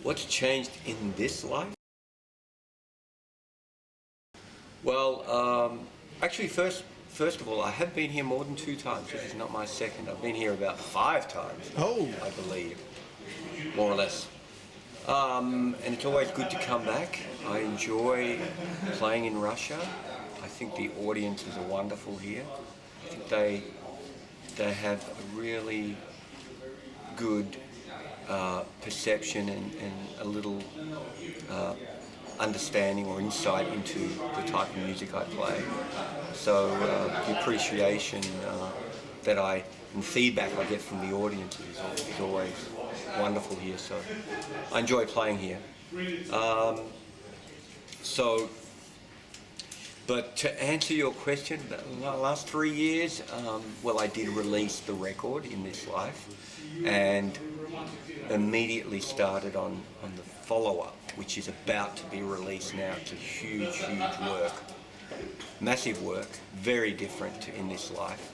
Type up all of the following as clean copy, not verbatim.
What's changed in this life? Well, actually, first of all, I have been here more than 2 times. This is not my second. I've been here about 5 times, Oh, I believe, more or less. And it's always good to come back. I enjoy playing in Russia. I think the audiences are wonderful here. I think they have a really good perception and a little understanding or insight into the type of music I play. So the appreciation and feedback I get from the audience is always wonderful here. So I enjoy playing here. But to answer your question, the last 3 years, well, I did release the record In This Life, and immediately started on the follow-up, which is about to be released now. It's a huge work, massive work, very different to In This Life.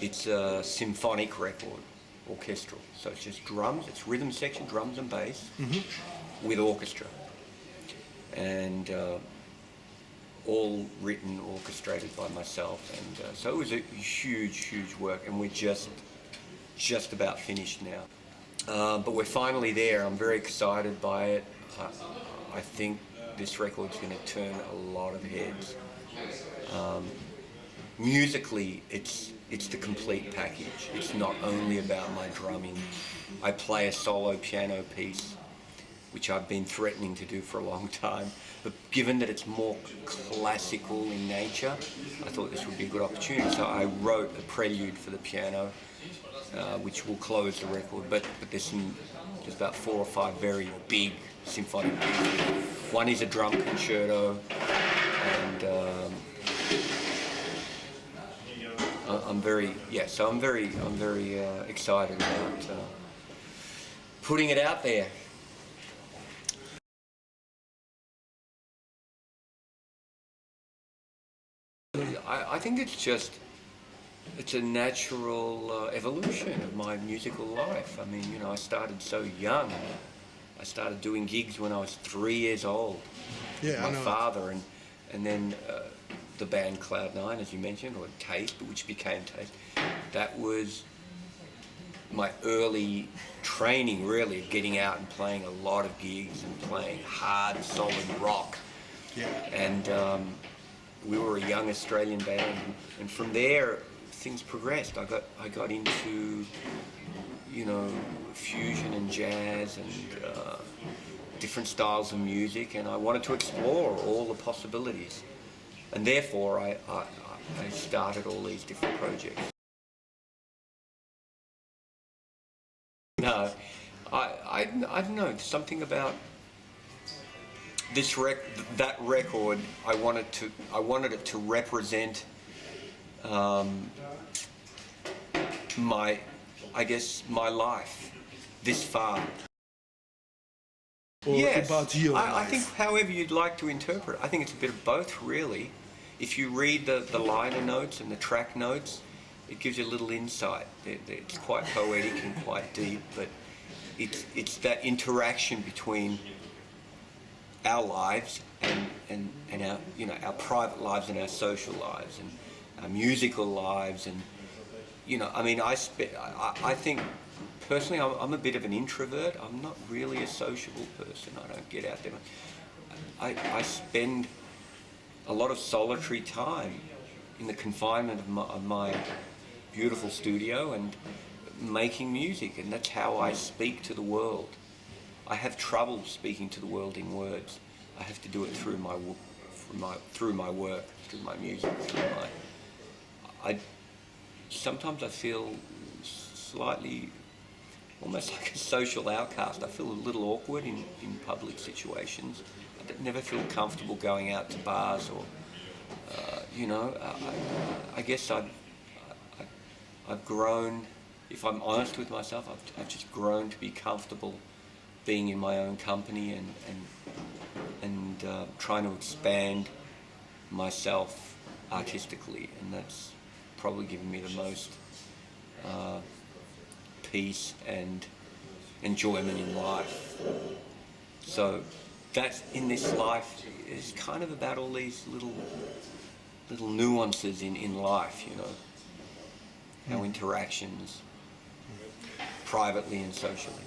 It's a symphonic record, orchestral, so it's just drums, it's rhythm section, drums and bass, with orchestra. And all written, orchestrated by myself, and so it was a huge work, and we're just about finished now. But we're finally there. I'm very excited by it. I think this record's going to turn a lot of heads. Musically, it's the complete package. It's not only about my drumming. I play a solo piano piece, which I've been threatening to do for a long time. But given that it's more classical in nature, I thought this would be a good opportunity. So I wrote a prelude for the piano, which will close the record. But there's about 4 or 5 very big symphonic pieces. One is a drum concerto, and I'm very excited about putting it out there. I think it's a natural evolution of my musical life. I mean, I started so young. I started doing gigs when I was 3 years old. Yeah, my father, and then the band Cloud9, as you mentioned, or Taste, which became Taste. That was my early training, really, of getting out and playing a lot of gigs and playing hard, solid rock. Yeah. And we were a young Australian band, and from there things progressed. I got into fusion and jazz and different styles of music, and I wanted to explore all the possibilities, and therefore I started all these different projects. No, I don't know, something about that record. I wanted it to represent my life this far. Or yes, about your life. I think however you'd like to interpret it. I think it's a bit of both, really. If you read the liner notes and the track notes, it gives you a little insight. It's quite poetic and quite deep, but it's that interaction between our lives and our our private lives and our social lives and our musical lives, and I think personally I'm a bit of an introvert. I'm not really a sociable person. I don't get out there. I spend a lot of solitary time in the confinement of my beautiful studio and making music, and that's how I speak to the world. I have trouble speaking to the world in words. I have to do it through my work, through my music, sometimes I feel slightly, almost like a social outcast. I feel a little awkward in public situations. I never feel comfortable going out to bars or, I guess I've grown, if I'm honest with myself, I've just grown to be comfortable being in my own company and trying to expand myself artistically, and that's probably given me the most peace and enjoyment in life. So that's in this life is kind of about all these little nuances in life, you know, our interactions privately and socially.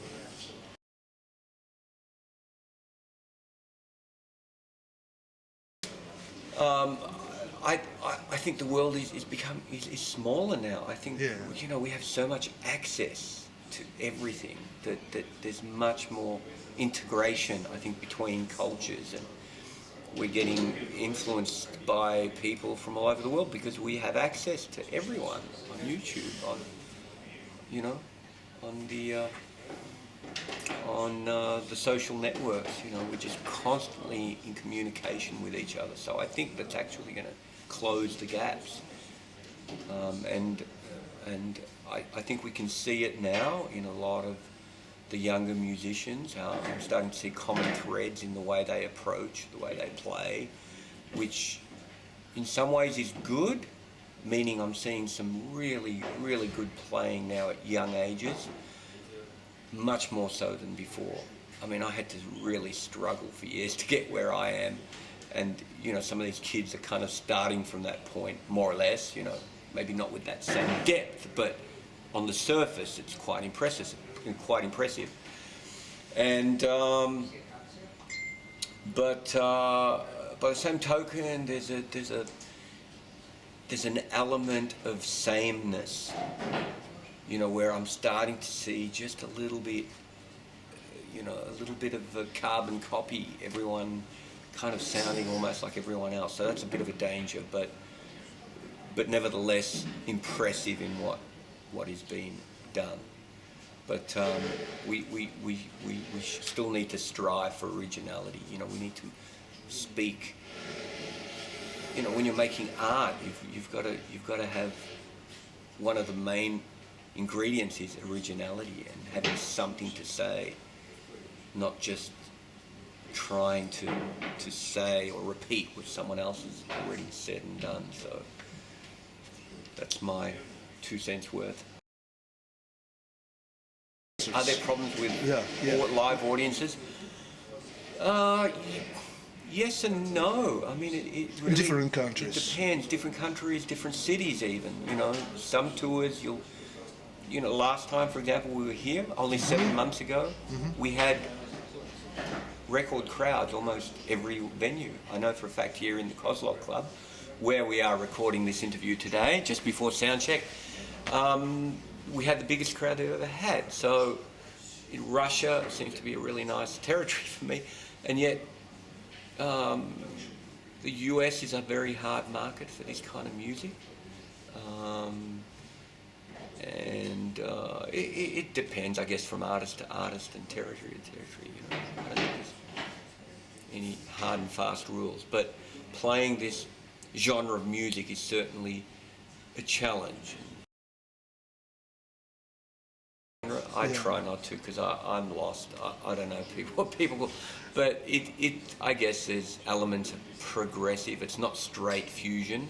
I think the world is smaller now. I think you know, we have so much access to everything that there's much more integration, I think, between cultures, and we're getting influenced by people from all over the world because we have access to everyone on YouTube, on, you know, on the social networks. You know, we're just constantly in communication with each other. So I think that's actually going to close the gaps, and I think we can see it now in a lot of the younger musicians. I'm starting to see common threads in the way they approach, the way they play, which in some ways is good, meaning I'm seeing some really, really good playing now at young ages, much more so than before. I mean, I had to really struggle for years to get where I am, and you know, some of these kids are kind of starting from that point, more or less, you know, maybe not with that same depth, but on the surface it's quite impressive. And but by the same token, there's an element of sameness, you know, where I'm starting to see just a little bit, you know, a little bit of a carbon copy, everyone kind of sounding almost like everyone else. So that's a bit of a danger, but nevertheless impressive in what is being done. But we still need to strive for originality. You know, we need to speak. You know, when you're making art, you've got to have, one of the main ingredients is originality and having something to say, not just trying to say or repeat what someone else has already said and done. So that's my 2 cents worth. Are there problems with live audiences? Yes and no. I mean, it really, different countries. It depends. Different countries, different cities even. You know, some tours you know, last time, for example, we were here, only 7 months ago, we had record crowds almost every venue. I know for a fact here in the Kozlov Club, where we are recording this interview today, just before soundcheck, we had the biggest crowd they've ever had. So in Russia, it seems to be a really nice territory for me, and yet the US is a very hard market for this kind of music. And it depends, I guess, from artist to artist and territory to territory. You know, I don't think there's any hard and fast rules, but playing this genre of music is certainly a challenge. I try not to, because I'm lost. I don't know what people, but I guess there's elements of progressive. It's not straight fusion,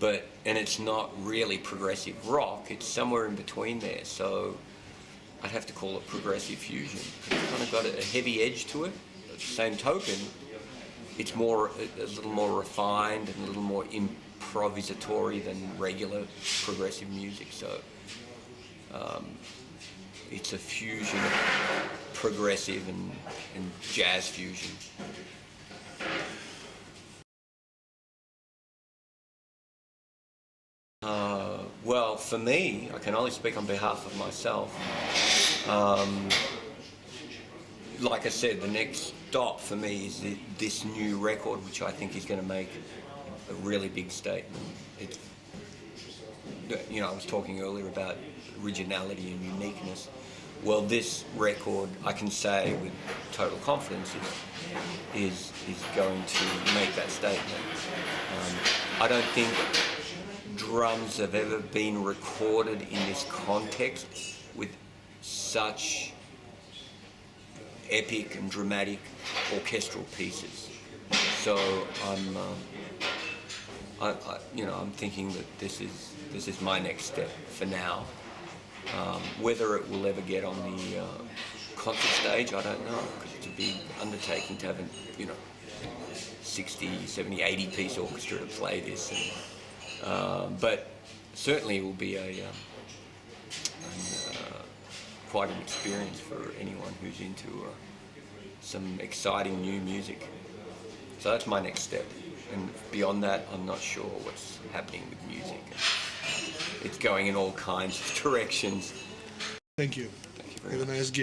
and it's not really progressive rock. It's somewhere in between there. So I'd have to call it progressive fusion. It's kind of got a heavy edge to it. At the same token, it's a little more refined and a little more improvisatory than regular progressive music. So it's a fusion of progressive and jazz fusion. Well, for me, I can only speak on behalf of myself. Like I said, the next stop for me is this new record, which I think is going to make a really big statement. You know, I was talking earlier about originality and uniqueness. Well, this record, I can say with total confidence, is going to make that statement. I don't think drums have ever been recorded in this context with such epic and dramatic orchestral pieces. So I'm thinking that this is my next step for now, Whether it will ever get on the concert stage, I don't know, because it's a big undertaking to have a 60, 70, 80 piece orchestra to play this. But certainly it will be quite an experience for anyone who's into some exciting new music. So that's my next step. And beyond that, I'm not sure what's happening with music. It's going in all kinds of directions. Thank you. Thank you very Have a much. nice gig.